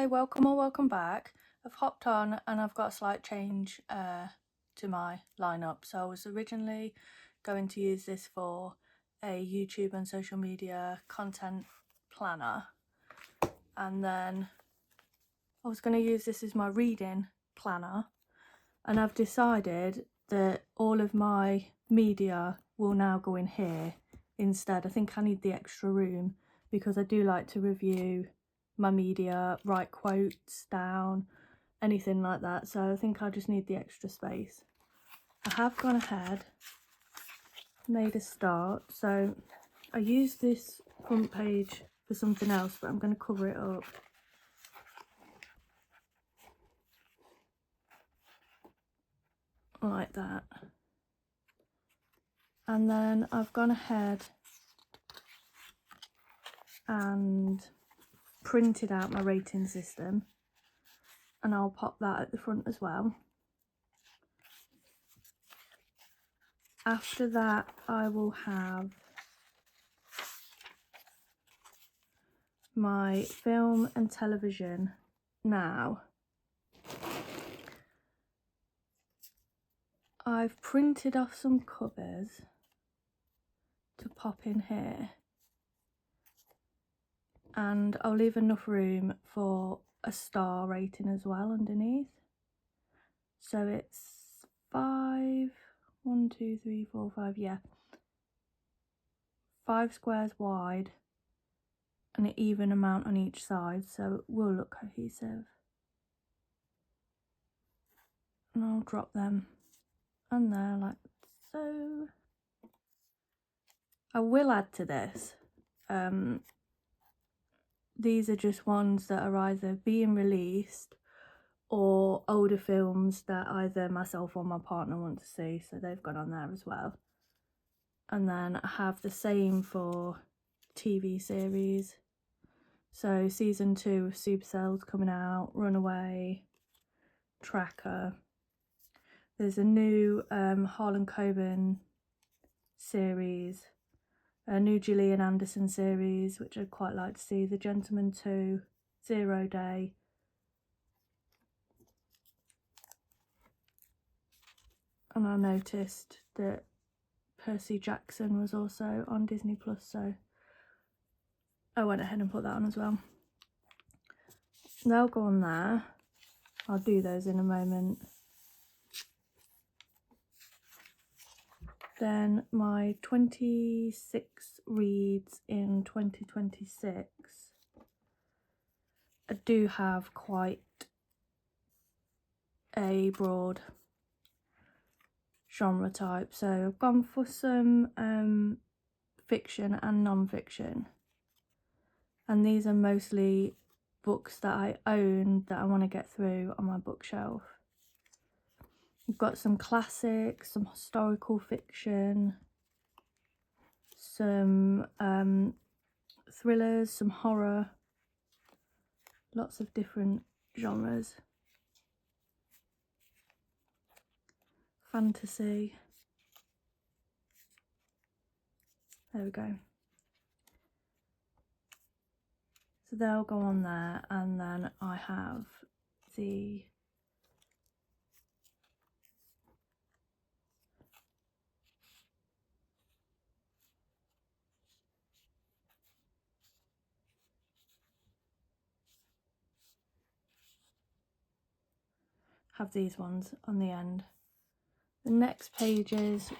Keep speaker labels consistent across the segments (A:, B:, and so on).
A: Hi, welcome or welcome back. I've hopped on and I've got a slight change to my lineup. So I was originally going to use this for a YouTube and social media content planner, and then I was going to use this as my reading planner, and I've decided that all of my media will now go in here instead. I think I need the extra room because I do like to review my media, write quotes down, anything like that, so I think I just need the extra space. I have gone ahead, made a start, so I used this front page for something else, but I'm going to cover it up. Like that. And then I've gone ahead and printed out my rating system, and I'll pop that at the front as well. After that, I will have my film and television. Now, I've printed off some covers to pop in here, and I'll leave enough room for a star rating as well underneath. So it's 5 squares wide and an even amount on each side, so it will look cohesive. And I'll drop them on there like so. I will add to this, these are just ones that are either being released or older films that either myself or my partner want to see, so they've gone on there as well. And then I have the same for TV series. So season 2 of Supercell's coming out, Runaway, Tracker. There's a new Harlan Coben series, a new Gillian Anderson series, which I'd quite like to see, The Gentleman 2, 0 Day. And I noticed that Percy Jackson was also on Disney Plus, so I went ahead and put that on as well. They'll go on there. I'll do those in a moment. Then my 26 reads in 2026. I do have quite a broad genre type, so I've gone for some fiction and non-fiction, and these are mostly books that I own that I want to get through on my bookshelf. We've got some classics, some historical fiction, some thrillers, some horror, lots of different genres. Fantasy. There we go. So they'll go on there, and then I have the these ones on the end. The next pages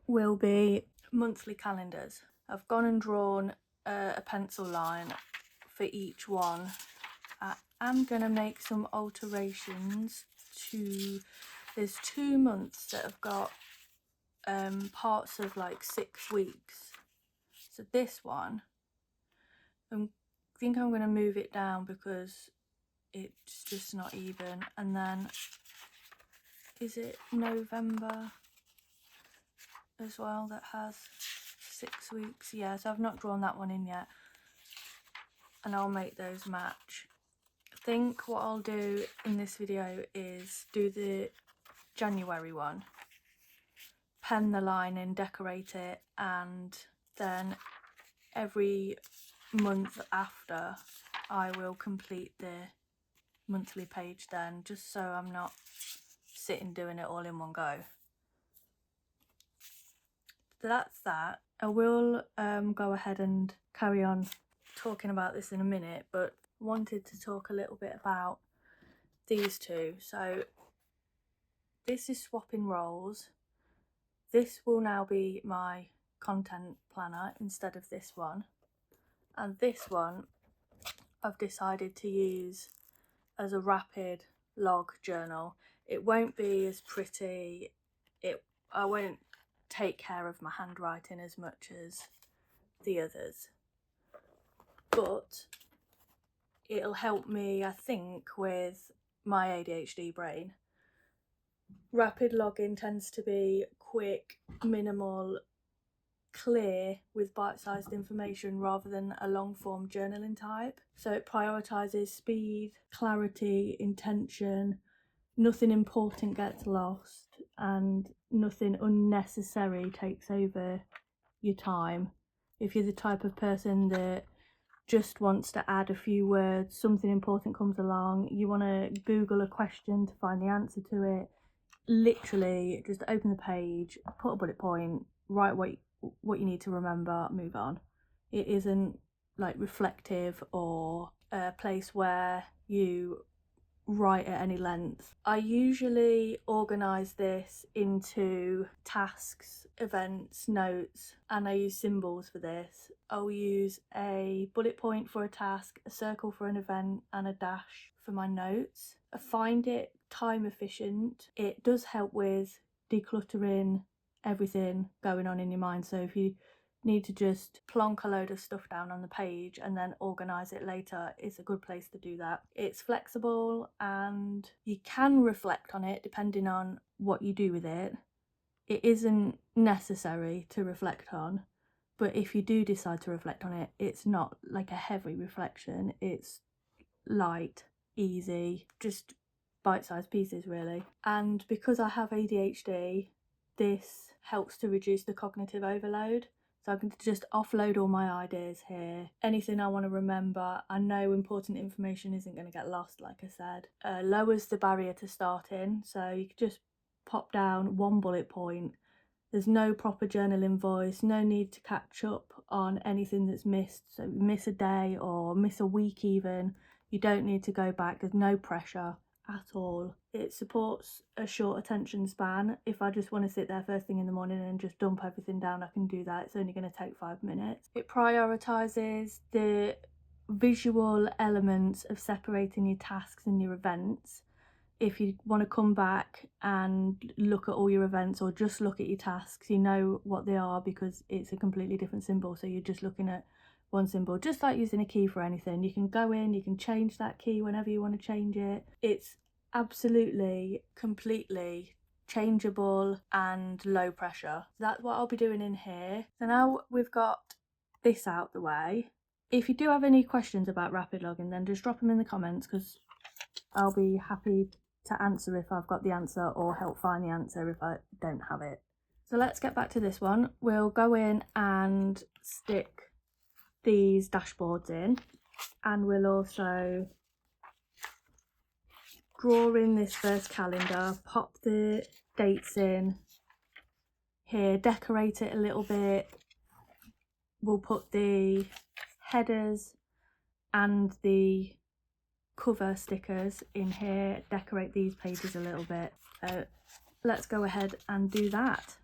A: will be monthly calendars. I've gone and drawn a pencil line for each one. I am going to make some alterations to, there's 2 months that have got parts of like 6 weeks. So this one, I think I'm going to move it down because it's just not even. And then, is it November as well that has 6 weeks? Yeah, so I've not drawn that one in yet, and I'll make those match. I think what I'll do in this video is do the January one, pen the line in, decorate it, and then every month after I will complete the monthly page then, just so I'm not sitting doing it all in one go. So that's that. I will go ahead and carry on talking about this in a minute, but wanted to talk a little bit about these two. So this is swapping roles. This will now be my content planner instead of this one, and this one I've decided to use as a rapid log journal. It won't be as pretty, I won't take care of my handwriting as much as the others, but it'll help me, I think, with my ADHD brain. Rapid logging tends to be quick, minimal, clear with bite-sized information rather than a long-form journaling type. So it prioritises speed, clarity, intention. Nothing important gets lost and nothing unnecessary takes over your time. If you're the type of person that just wants to add a few words, something important comes along, you want to Google a question to find the answer to it, literally just open the page, put a bullet point, write what you need to remember, move on. It isn't like reflective or a place where you write at any length. I usually organise this into tasks, events, notes, and I use symbols for this. I'll use a bullet point for a task, a circle for an event, and a dash for my notes. I find it time efficient. It does help with decluttering everything going on in your mind. So if you need to just plonk a load of stuff down on the page and then organise it later, it's a good place to do that. It's flexible and you can reflect on it depending on what you do with it. It isn't necessary to reflect on, but if you do decide to reflect on it, it's not like a heavy reflection. It's light, easy, just bite-sized pieces really. And because I have ADHD, this helps to reduce the cognitive overload. So I can just offload all my ideas here. Anything I want to remember, I know important information isn't going to get lost, like I said. Lowers the barrier to starting, so you can just pop down one bullet point. There's no proper journaling voice, no need to catch up on anything that's missed. So miss a day or miss a week even, you don't need to go back, there's no pressure at all. It supports a short attention span. If I just want to sit there first thing in the morning and just dump everything down, I can do that. It's only going to take 5 minutes. It prioritises the visual elements of separating your tasks and your events. If you want to come back and look at all your events or just look at your tasks, you know what they are because it's a completely different symbol. So you're just looking at one symbol, just like using a key for anything. You can go in, you can change that key whenever you want to change it. It's absolutely, completely changeable and low pressure. That's what I'll be doing in here. So now we've got this out the way. If you do have any questions about rapid logging, then just drop them in the comments because I'll be happy to answer if I've got the answer or help find the answer if I don't have it. So let's get back to this one. We'll go in and stick these dashboards in, and we'll also draw in this first calendar, pop the dates in here, decorate it a little bit. We'll put the headers and the cover stickers in here, decorate these pages a little bit. Let's go ahead and do that.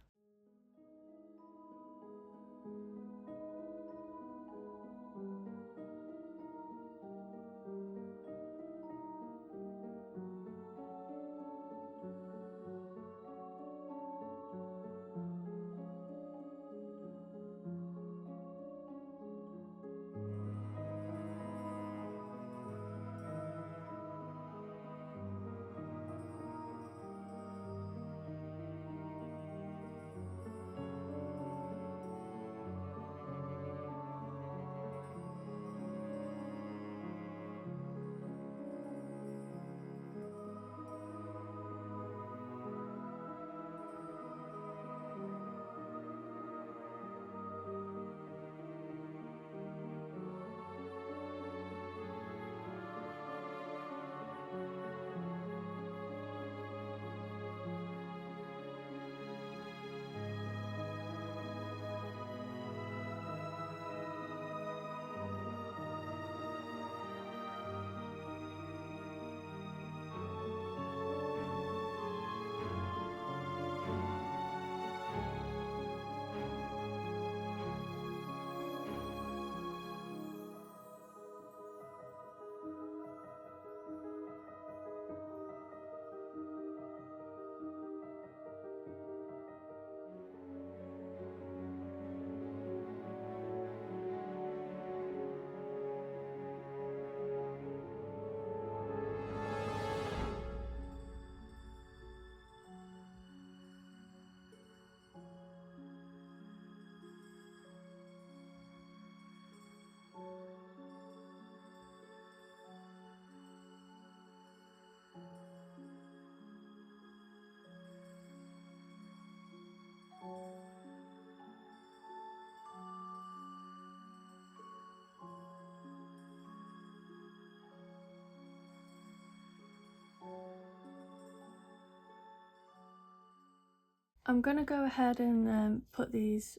A: I'm going to go ahead and put these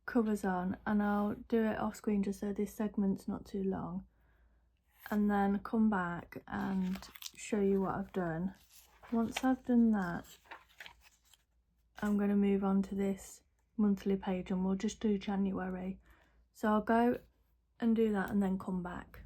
A: covers on, and I'll do it off screen just so this segment's not too long, and then come back and show you what I've done. Once I've done that, I'm going to move on to this monthly page and we'll just do January. So I'll go and do that and then come back.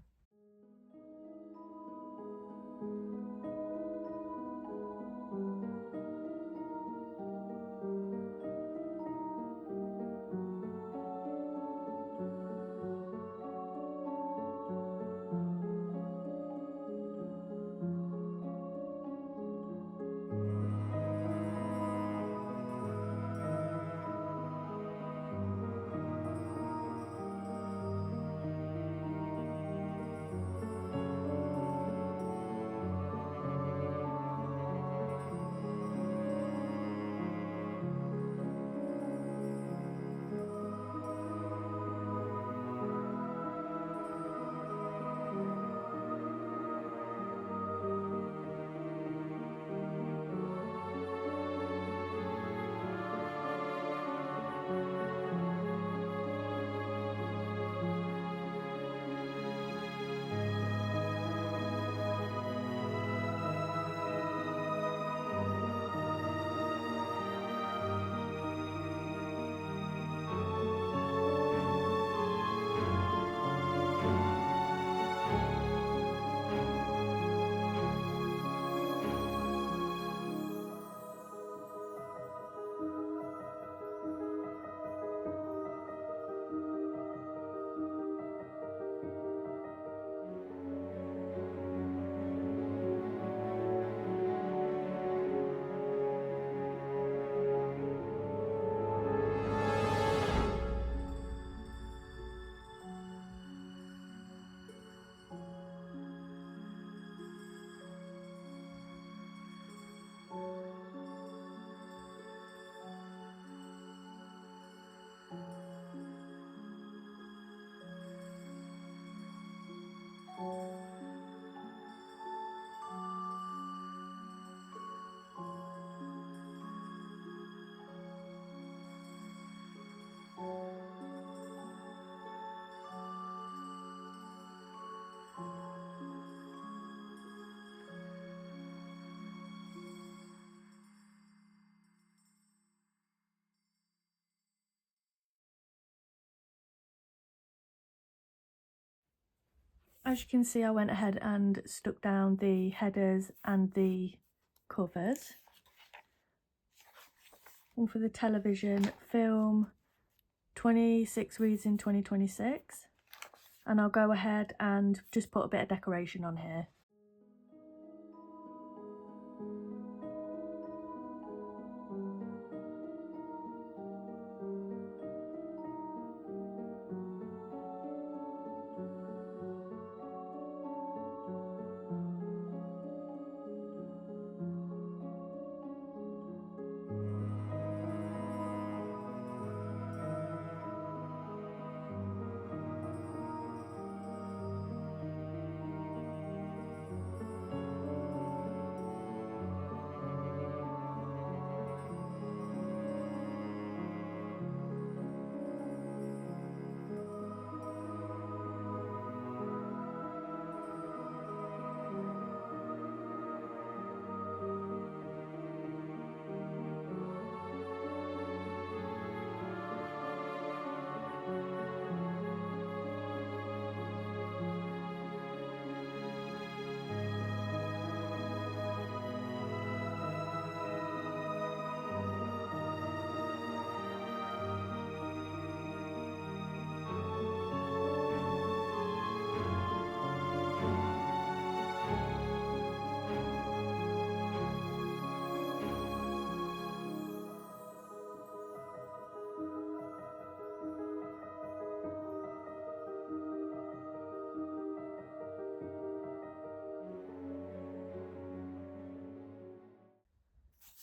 A: As you can see, I went ahead and stuck down the headers and the covers. One for the television, film, 26 reads in 2026. And I'll go ahead and just put a bit of decoration on here.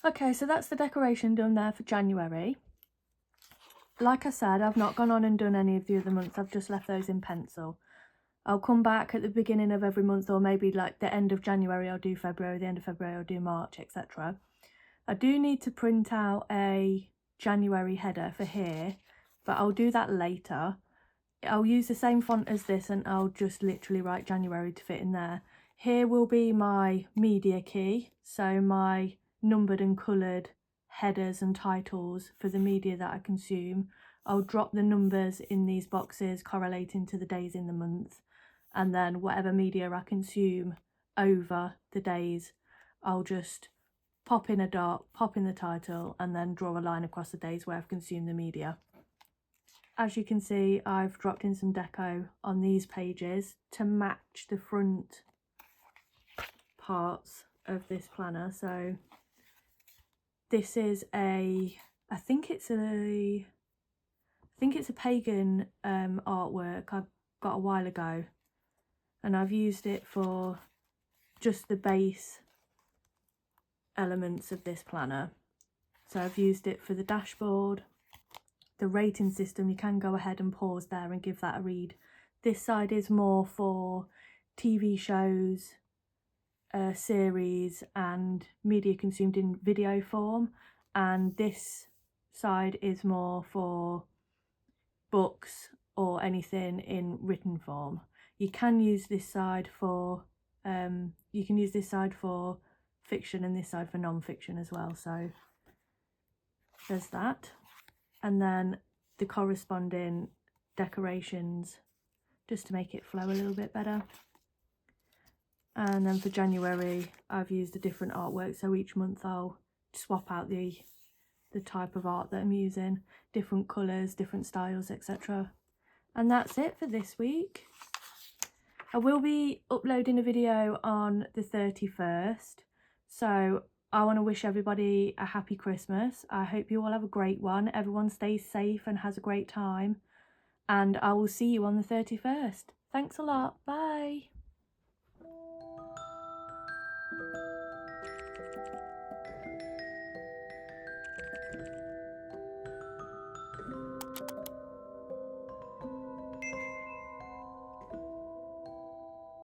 A: Okay, so that's the decoration done there for January. Like I said, I've not gone on and done any of the other months, I've just left those in pencil. I'll come back at the beginning of every month, or maybe like the end of January I'll do February, the end of February I'll do March, etc. I do need to print out a January header for here, but I'll do that later. I'll use the same font as this and I'll just literally write January to fit in there. Here will be my media key, so my numbered and coloured headers and titles for the media that I consume. I'll drop the numbers in these boxes correlating to the days in the month, and then whatever media I consume over the days, I'll just pop in a dot, pop in the title, and then draw a line across the days where I've consumed the media. As you can see, I've dropped in some deco on these pages to match the front parts of this planner. So this is I think it's a pagan artwork I got a while ago, and I've used it for just the base elements of this planner. So I've used it for the dashboard, the rating system. You can go ahead and pause there and give that a read. This side is more for TV shows, series and media consumed in video form, and this side is more for books or anything in written form. You can use this side for fiction and this side for non-fiction as well. So there's that, and then the corresponding decorations just to make it flow a little bit better. And then for January I've used a different artwork, so each month I'll swap out the type of art that I'm using, different colours, different styles, etc. And that's it for this week. I will be uploading a video on the 31st, so I want to wish everybody a happy Christmas. I hope you all have a great one. Everyone stays safe and has a great time, and I will see you on the 31st. Thanks a lot. Bye.